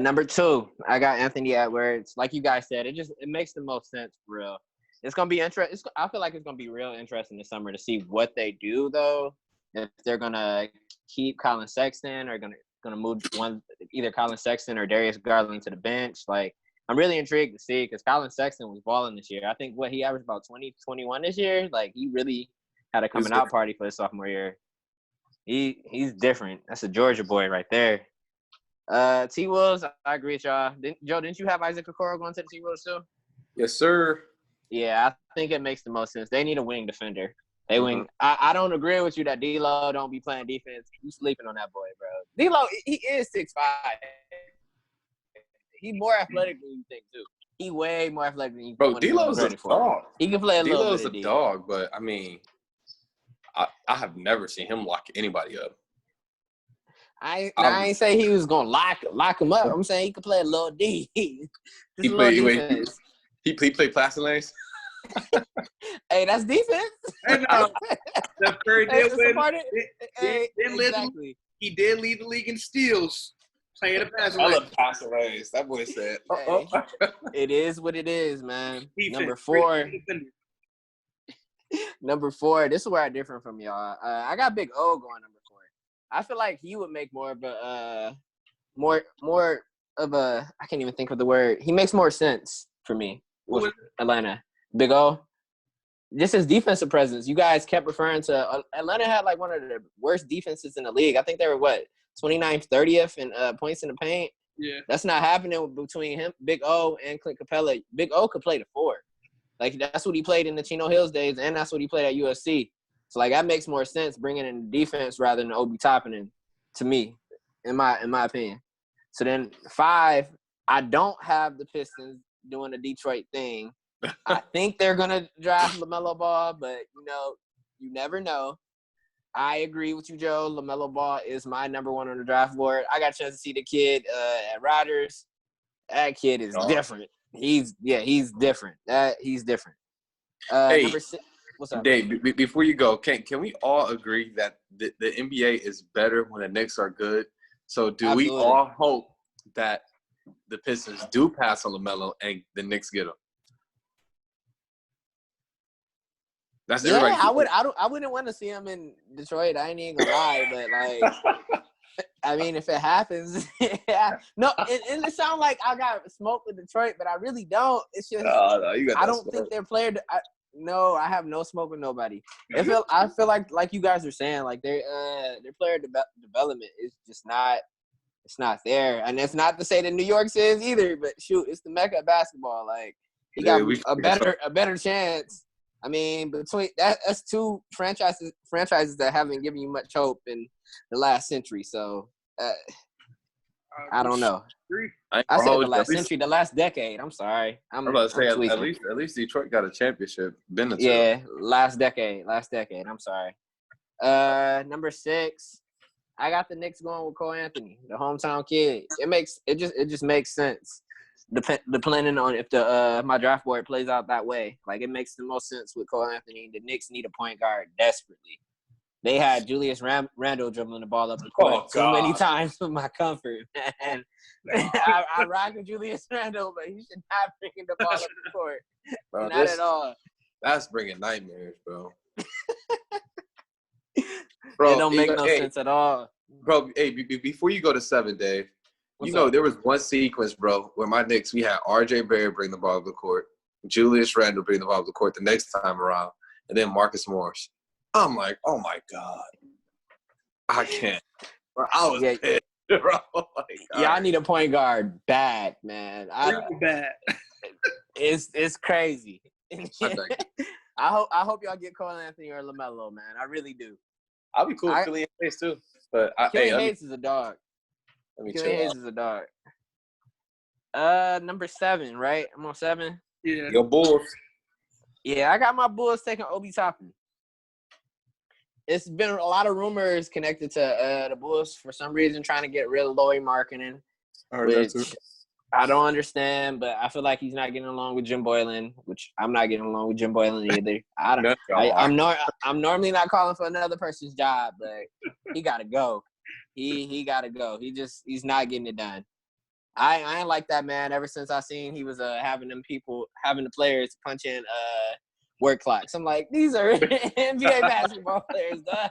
Number 2, I got Anthony Edwards. Like you guys said, it makes the most sense for real. It's gonna be interesting. I feel like it's gonna be real interesting this summer to see what they do, though. If they're gonna keep Colin Sexton or gonna move either Colin Sexton or Darius Garland to the bench. Like, I'm really intrigued to see because Colin Sexton was balling this year. I think he averaged about 20, 21 this year. Like, he really had a coming out party for his sophomore year. He's different. That's a Georgia boy right there. T Wolves, I agree with y'all. Joe, didn't you have Isaac Okoro going to the T Wolves too? Yes, sir. Yeah, I think it makes the most sense. They need a wing defender. Wing. I don't agree with you that D-Lo don't be playing defense. You sleeping on that boy, bro. D-Lo, he is 6'5". He's more athletic than you think, too. He way more athletic than you think. Bro, D-Lo's a dog. He can play a little bit of D-Lo's a dog, but, I mean, I have never seen him lock anybody up. I ain't say he was going to lock him up. I'm saying he could play a little D. He played plastic lanes? Hey, that's defense. Hey, no. Steph Curry did win. Exactly. He did lead the league in steals. Playing a passing lane. I love passing lanes. That boy said. Hey, it is what it is, man. Defense. Number 4. This is where I differ from y'all. I got Big O going number 4. I feel like he would make more of a I can't even think of the word. He makes more sense for me with Atlanta. Big O. Just his defensive presence. You guys kept referring to Atlanta had like one of the worst defenses in the league. I think they were 29th, 30th in points in the paint. Yeah. That's not happening between him, Big O, and Clint Capella. Big O could play the 4. Like, that's what he played in the Chino Hills days, and that's what he played at USC. So, like, that makes more sense bringing in defense rather than Obi Toppin to me, in my opinion. So then 5, I don't have the Pistons doing the Detroit thing. I think they're gonna draft LaMelo Ball, but you never know. I agree with you, Joe. LaMelo Ball is my number one on the draft board. I got a chance to see the kid at Riders. That kid is different. He's different. He's different. Hey, number 6. What's up? Dave, before you go, can we all agree that the NBA is better when the Knicks are good? So do Absolutely. we all hope that the Pistons do pass on LaMelo and the Knicks get him? That's everybody. I wouldn't want to see him in Detroit. I ain't even gonna lie, but like, I mean, if it happens, yeah. No, and it sounds like I got smoke with Detroit, but I really don't. It's just No, you got I don't think their player. No, I have no smoke with nobody. I feel like you guys are saying, like their player development is just not. It's not there, and it's not to say that New York's is either. But shoot, it's the mecca of basketball. Like he got a better chance. I mean, between that's two franchises that haven't given you much hope in the last century. So I don't know. I said the last century, the last decade. I'm sorry. I'm about to say at least Detroit got a championship. Last decade. I'm sorry. Number 6, I got the Knicks going with Cole Anthony, the hometown kid. It just makes sense. Depending on if my draft board plays out that way, like it makes the most sense with Cole Anthony. The Knicks need a point guard desperately. They had Julius Randle dribbling the ball up the court so many times for my comfort, man. I rock with Julius Randle, but he should not bring the ball up the court. Bro, not at all. That's bringing nightmares, bro. It don't make no sense at all. Bro, hey, before you go to 7, Dave, there was one sequence, bro, where my Knicks, we had R.J. Barrett bring the ball up the court, Julius Randle bring the ball up the court the next time around, and then Marcus Morris. I'm like, oh, my God. I can't. Bro, I was pissed, bro. Y'all need a point guard bad, man. Really bad. It's crazy. I hope y'all get Cole Anthony or LaMelo, man. I really do. I'll be cool with Killian Hayes, too. But Killian Hayes is a dog. Killian Hayes is a dog. Number 7, right? I'm on 7. Yeah. Your Bulls. Yeah, I got my Bulls taking Obi Toppin. It's been a lot of rumors connected to the Bulls for some reason trying to get rid of Lauri Markkanen, which I don't understand, but I feel like he's not getting along with Jim Boylan, which I'm not getting along with Jim Boylan either. I'm normally not calling for another person's job, but he got to go. He got to go. He's not getting it done. I ain't like that, man. Ever since I seen he was having the players punch in work clocks. I'm like, these are NBA basketball players, dog.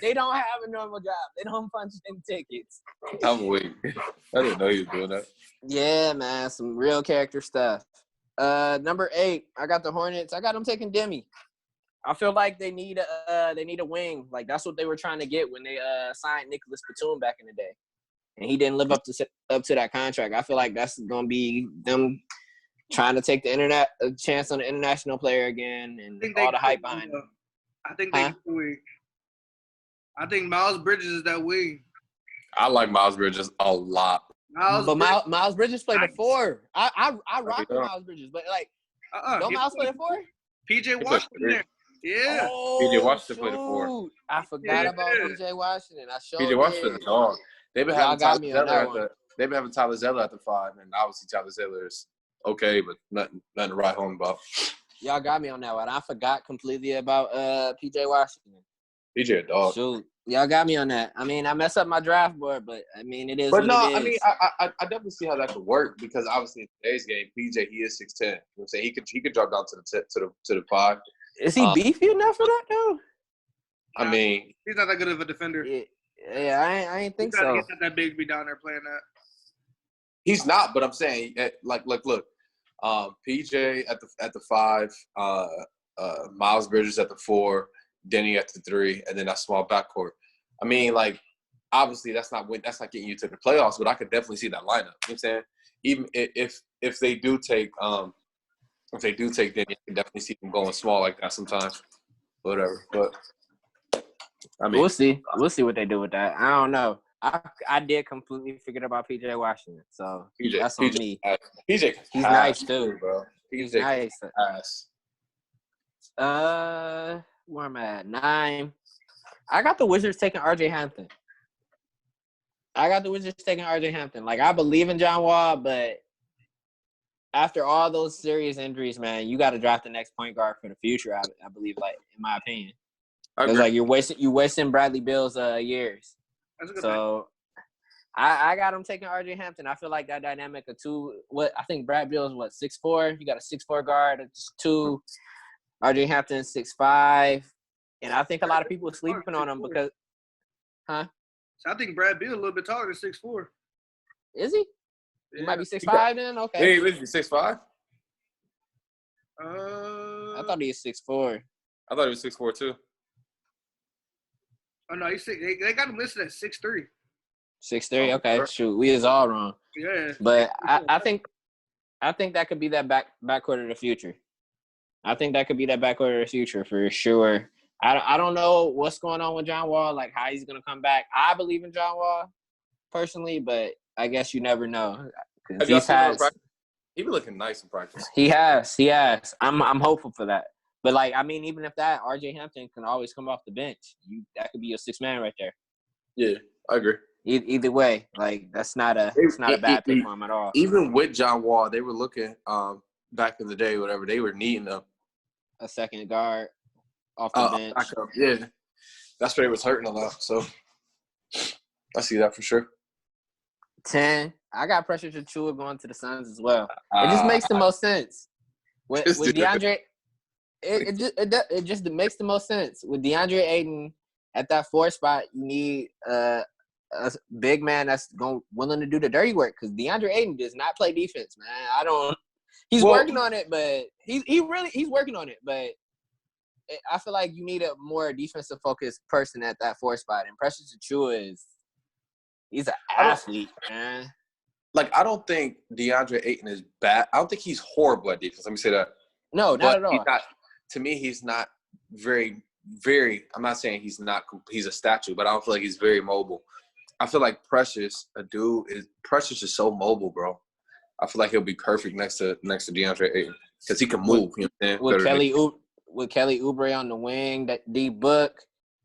They don't have a normal job. They don't punch in tickets. I'm weak. I didn't know you were doing that. Yeah, man, some real character stuff. Number 8, I got the Hornets. I got them taking Demi. I feel like they need a wing. Like that's what they were trying to get when they signed Nicholas Batum back in the day, and he didn't live up to that contract. I feel like that's gonna be them trying to take a chance on the international player again, and all the hype behind him. I think they wing. I think Miles Bridges is that wing. I like Miles Bridges a lot. Miles Bridges played the 4. I rock with Miles Bridges, but like, don't Miles play the 4? PJ Washington there. Yeah. Oh, PJ Washington played the 4. I forgot about PJ Washington. PJ Washington, dog. They've been having Tyler Zeller at the 5, and obviously Tyler Zeller is okay, but nothing to write home about. Y'all got me on that one. I forgot completely about PJ Washington. PJ a dog. Shoot. Y'all got me on that. I mean, I messed up my draft board, but I mean, it is. But no, I mean, I definitely see how that could work because obviously in today's game, PJ he is 6'10". You know what I'm saying? He could drop down to the 5. Is he beefy enough for that though? I mean, he's not that good of a defender. Yeah, I ain't think so. He's not that big to be down there playing that. He's not, but I'm saying, look, PJ at the 5, Miles Bridges at the 4, Denny at the 3, and then that small backcourt. I mean, like, obviously that's not getting you to the playoffs, but I could definitely see that lineup. You know what I'm saying? Even if they do take Denny, I can definitely see them going small like that sometimes. Whatever, but I mean, we'll see. We'll see what they do with that. I don't know. I did completely forget about PJ Washington, so that's on me. PJ, he's nice too, bro. He's nice. Where am I at? 9. I got the Wizards taking RJ Hampton. Like, I believe in John Wall, but after all those serious injuries, man, you got to draft the next point guard for the future. I believe, like, in my opinion, because like you're wasting Bradley Beal's years. So I got him taking RJ Hampton. I feel like that dynamic of two. I think Brad Beal's 6'4". You got a 6'4" guard, 2. RJ Hampton 6'5", and I think a lot of people are sleeping on him because, So I think Brad Beal a little bit taller than 6'4". Is he? He might be 6'5" then. Okay. Hey, was he 6'5"? I thought he was 6'4". I thought he was 6'4" too. Oh no, he's 6. They got him listed at 6'3". 6'3". Okay, shoot, we is all wrong. Yeah. But I think that could be that backcourt of the future. I think that could be that backcourt of the future for sure. I don't know what's going on with John Wall, like how he's gonna come back. I believe in John Wall personally, but I guess you never know. Have y'all seen him in practice? He be looking nice in practice. He has. I'm hopeful for that. But like, I mean, even if that, RJ Hampton can always come off the bench. That could be your 6th man right there. Yeah, I agree. Either way, like that's not a bad pick for him at all. Even with John Wall, they were looking back in the day, whatever, they were needing a second guard off the bench. Backup. Yeah, that's where it was hurting a lot. So I see that for sure. 10. I got Precious Achiuwa going to the Suns as well. It just makes the most sense with DeAndre. It just makes the most sense with DeAndre Ayton at that 4 spot. You need a big man that's willing to do the dirty work because DeAndre Ayton does not play defense, man. He's working on it, but he's working on it. But I feel like you need a more defensive focused person at that 4 spot. And Precious Achiuwa he's an athlete, man. Like, I don't think DeAndre Ayton is bad. I don't think he's horrible at defense. Let me say that. No, not at all. To me, he's not very, very – I'm not saying he's a statue, but I don't feel like he's very mobile. I feel like Precious is so mobile, bro. I feel like he'll be perfect next to DeAndre Ayton because he can move. You know what I'm saying? With Kelly Oubre on the wing, that D-Book,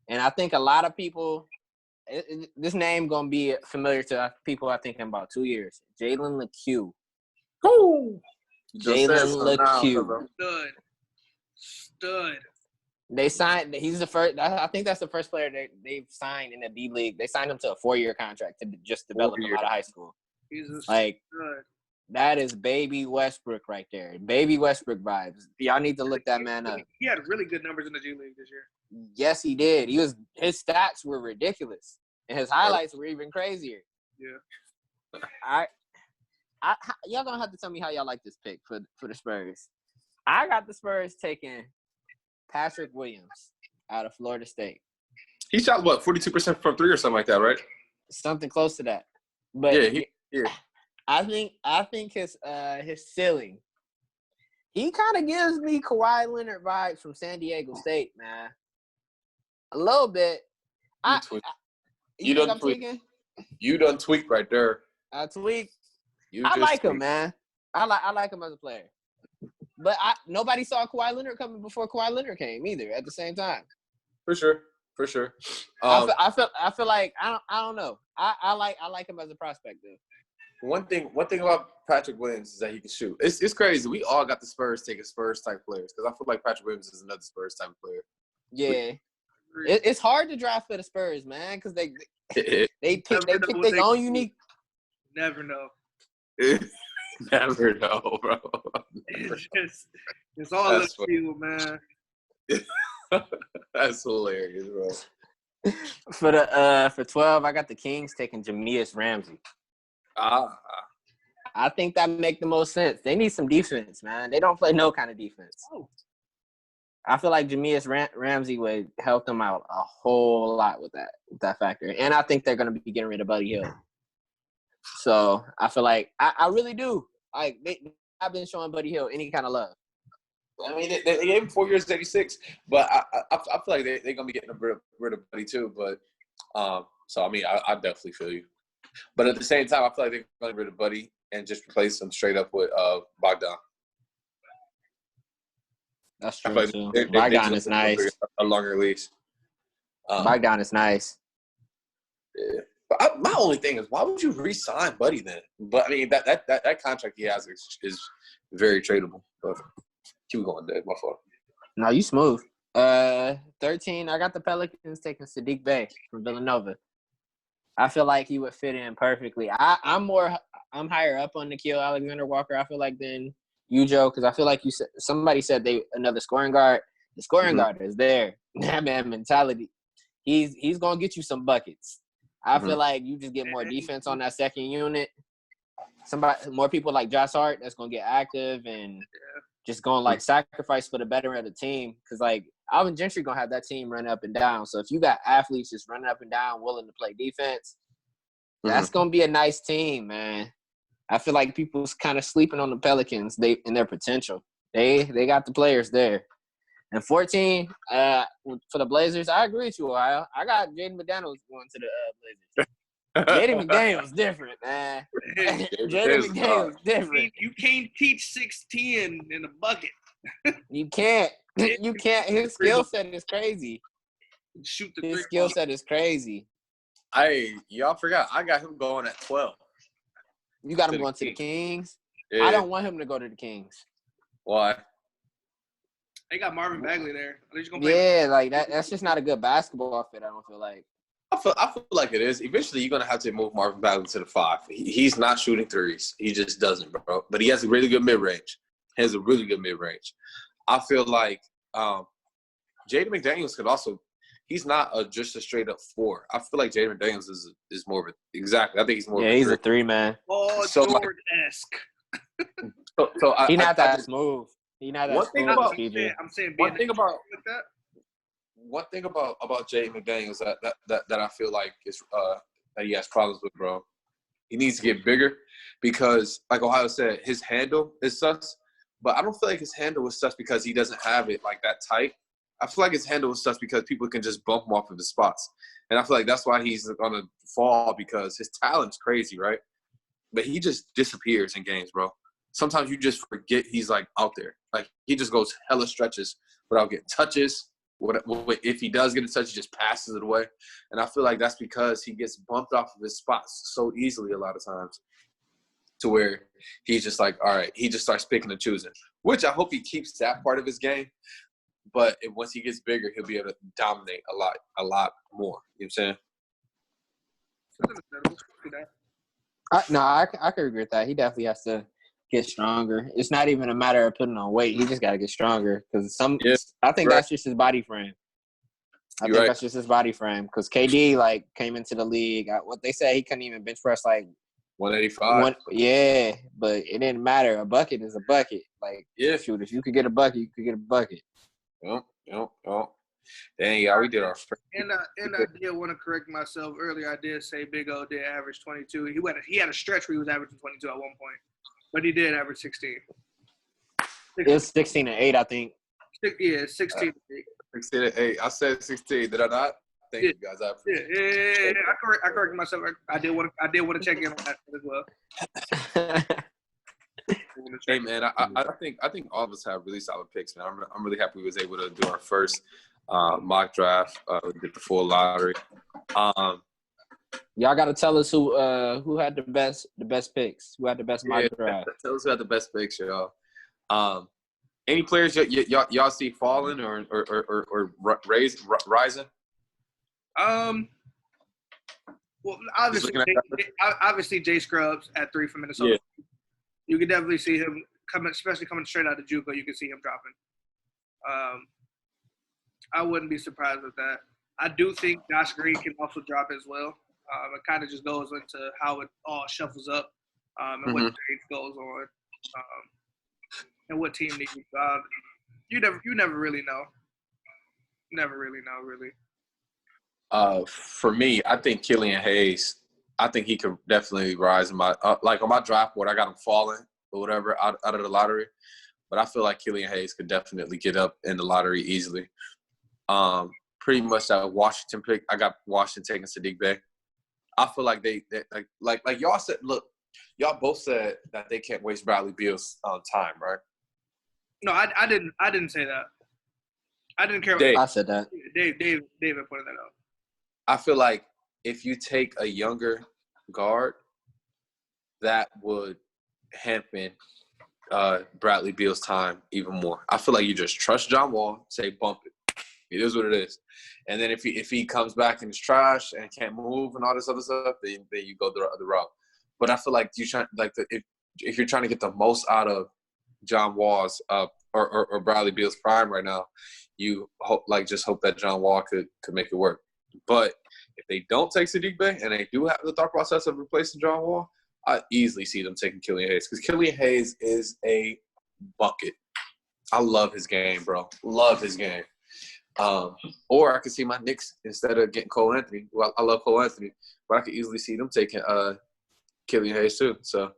and I think a lot of people – this name gonna be familiar to people I think in about 2 years. Jalen Lecque. Jalen Lecque. Stud. They signed. He's the first. I think that's the first player they've signed in the D League. They signed him to a 4-year contract to just develop him out of high school. He's like stud. That is baby Westbrook right there. Baby Westbrook vibes. Y'all need to look that man up. He had really good numbers in the G League this year. Yes, he did. His stats were ridiculous. And his highlights were even crazier. Yeah. Y'all gonna have to tell me how y'all like this pick for the Spurs. I got the Spurs taking Patrick Williams out of Florida State. He shot 42% from 3 or something like that, right? Something close to that. But yeah. I think his ceiling. He kind of gives me Kawhi Leonard vibes from San Diego State, man. A little bit. You done tweak right there. I tweak. I like him, man. I like him as a player. But nobody saw Kawhi Leonard coming before Kawhi Leonard came either at the same time. For sure. I feel like I don't know. I like him as a prospect though. One thing about Patrick Williams is that he can shoot. It's crazy. We all got the Spurs taking Spurs type players because I feel like Patrick Williams is another Spurs type player. Yeah. It's hard to draft for the Spurs, man, because they pick their own unique. Never know. Never know, bro. It's all up to you, man. That's hilarious, bro. For 12, I got the Kings taking Jameis Ramsey. I think that make the most sense. They need some defense, man. They don't play no kind of defense. Oh. I feel like Jameis Ramsey would help them out a whole lot with that factor. And I think they're going to be getting rid of Buddy Hield. So I feel like I really do. Like I've been showing Buddy Hield any kind of love. I mean, they gave him 4 years, 86, but I feel like they're going to be getting rid of Buddy too. But So, I mean, I definitely feel you. But at the same time, I feel like they're going to get rid of Buddy and just replace him straight up with Bogdan. That's I true, feel like too. they're Bogdan just is nice. a longer leash. Bogdan is nice. Yeah. But my only thing is, why would you re-sign Buddy then? But, I mean, that contract he has is very tradable. But keep going, Dave. My fault. No, you smooth. 13, I got the Pelicans taking Sadiq Bey from Villanova. I feel like he would fit in perfectly. I'm higher up on Nickeil Alexander-Walker, I feel like, than you, Joe, because I feel like somebody said another scoring guard. The scoring guard is there. That man mentality. He's gonna get you some buckets. I feel like you just get more defense on that second unit. More people like Josh Hart that's gonna get active and just gonna like sacrifice for the better of the team. Because like Alvin Gentry gonna have that team run up and down. So if you got athletes just running up and down, willing to play defense, that's gonna be a nice team, man. I feel like people's kind of sleeping on the Pelicans. In their potential. They got the players there. And 14, for the Blazers, I agree with you, Ohio. I got Jaden McDaniels going to the Blazers. Jaden McDaniels different, man. Jaden McDaniels different. You can't teach 6'10" in a bucket. You can't. You can't. His skill set is crazy. Shoot the His skill set is crazy. Y'all forgot. I got him going at 12. You got him going to the Kings? Yeah. I don't want him to go to the Kings. Why? They got Marvin Bagley there. Yeah, like that's just not a good basketball fit, I don't feel like. I feel like it is. Eventually, you're going to have to move Marvin Bagley to the 5. He's not shooting threes. He just doesn't, bro. But he has a really good mid-range. I feel like Jaden McDaniels could also – he's not just a straight-up 4. I feel like Jaden McDaniels is more of a – exactly. I think he's more of a 3. Yeah, he's a 3, man. Oh, so, George-esque. He's not that smooth. He's not that smooth, PJ. I'm saying one thing about like that. One thing about Jaden McDaniels that I feel like is that he has problems with, bro. He needs to get bigger because, like Ohio said, his handle is sus. But I don't feel like his handle is sus because he doesn't have it like that tight. I feel like his handle is sus because people can just bump him off of his spots. And I feel like that's why he's going to fall because his talent's crazy, right? But he just disappears in games, bro. Sometimes you just forget he's, like, out there. Like, he just goes hella stretches without getting touches. If he does get a touch, he just passes it away. And I feel like that's because he gets bumped off of his spots so easily a lot of times to where he's just like, all right, he just starts picking and choosing, which I hope he keeps that part of his game. But once he gets bigger, he'll be able to dominate a lot more. You know what I'm saying? I could agree with that. He definitely has to get stronger. It's not even a matter of putting on weight. He just got to get stronger because I think that's just his body frame. That's just his body frame because KD like came into the league. What they say he couldn't even bench press like 185. Yeah, but it didn't matter. A bucket is a bucket. Like shoot, if you could get a bucket, you could get a bucket. Yep. Dang, yeah, we did our first. And I did want to correct myself earlier. I did say Big O did average 22. He had a stretch where he was averaging 22 at one point. But he did average 16. It was 16 and 8, I think. Yeah, 16 and 8. 16 and 8. I said 16. Did I not? Thank you guys. Yeah. I corrected myself. I did want to check in on that as well. Hey man, I think all of us have really solid picks, man. I'm really happy we was able to do our first mock draft. We did the full lottery. Y'all got to tell us who had the best picks. Who had the best mock draft? Tell us who had the best picks, y'all. Any players y'all see falling or rising? Well, obviously Jay Scrubs at 3 from Minnesota. Yeah. You can definitely see him coming, especially coming straight out of JUCO. You can see him dropping. I wouldn't be surprised with that. I do think Josh Green can also drop as well. It kind of just goes into how it all shuffles up and what trades goes on and what team needs. You never really know. Never really know, really. For me, I think Killian Hayes. I think he could definitely rise in my like on my draft board. I got him falling or whatever out of the lottery, but I feel like Killian Hayes could definitely get up in the lottery easily. Pretty much that Washington pick. I got Washington taking Sadiq Bey. I feel like they like y'all said. Look, y'all both said that they can't waste Bradley Beal's time, right? No, I didn't say that. I didn't care. Dave. I said that. David pointed that out. I feel like if you take a younger guard, that would hamper Bradley Beal's time even more. I feel like you just trust John Wall, say bump it. It is what it is. And then if he comes back and is trash and can't move and all this other stuff, then you go the other route. But I feel like if you're trying to get the most out of John Wall's or Bradley Beal's prime right now, you hope that John Wall could make it work. But if they don't take Saddiq Bey and they do have the thought process of replacing John Wall, I easily see them taking Killian Hayes because Killian Hayes is a bucket. I love his game, bro. Love his game. Or I could see my Knicks instead of getting Cole Anthony. Well, I love Cole Anthony, but I could easily see them taking Killian Hayes too. So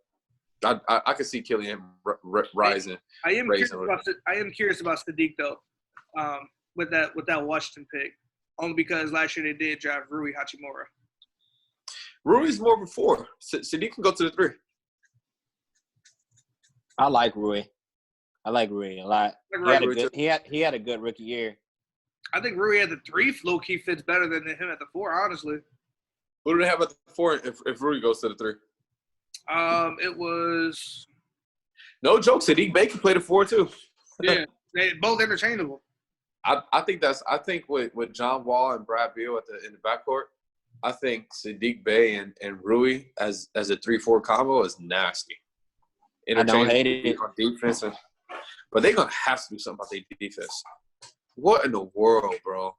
I could see Killian rising. I am curious about Saddiq though, with that Washington pick, only because last year they did draft Rui Hachimura. Rui's more of a 4. Saddiq can go to the 3. I like Rui. I like Rui a lot. He had a good rookie year. I think Rui at the 3 low key fits better than him at the 4. Honestly. Who do they have at the 4 if Rui goes to the 3? It was no joke. Saddiq Bey can play the 4 too. Yeah, they both interchangeable. I think with John Wall and Brad Beal in the backcourt, I think Saddiq Bey and Rui as a 3-4 combo is nasty. I don't hate it on defense, but they're gonna have to do something about their defense. What in the world, bro?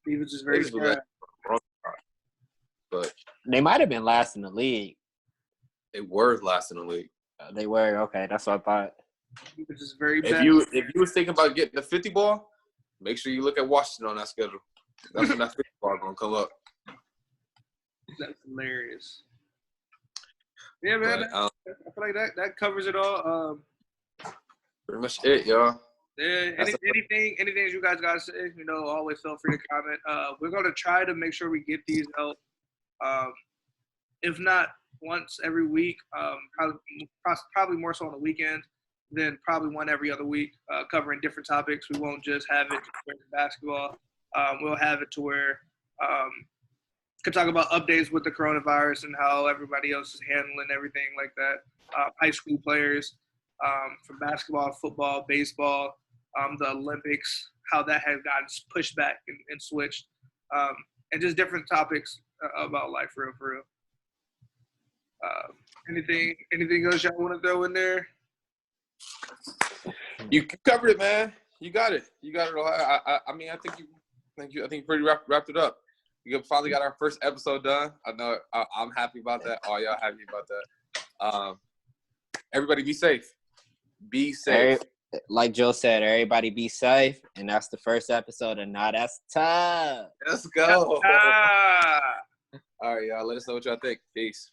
Defense is very bad. But they might have been last in the league. They were last in the league. They were okay. That's what I thought. Defense is very bad. If you was thinking about getting the 50 ball, make sure you look at Washington on that schedule. That's when that 50 ball gonna come up. That's hilarious. Yeah, man. But, I feel like that covers it all. Pretty much it, y'all. Yeah, anything you guys gotta say, always feel free to comment. We're gonna try to make sure we get these out. If not once every week, probably more so on the weekends, then probably one every other week, covering different topics. We won't just have it for basketball. We'll have it to where could talk about updates with the coronavirus and how everybody else is handling everything like that. High school players, from basketball, football, baseball, the Olympics, how that has gotten pushed back and switched, and just different topics about life, for real. Anything else y'all want to throw in there? You covered it, man. You got it. You got it all. I mean, I think you pretty wrapped it up. We finally got our first episode done. I know I'm happy about that. All y'all happy about that. Everybody be safe. Be safe. Like Joe said, everybody be safe. And that's the first episode of Now That's Tough. Let's go. All right, y'all. Let us know what y'all think. Peace.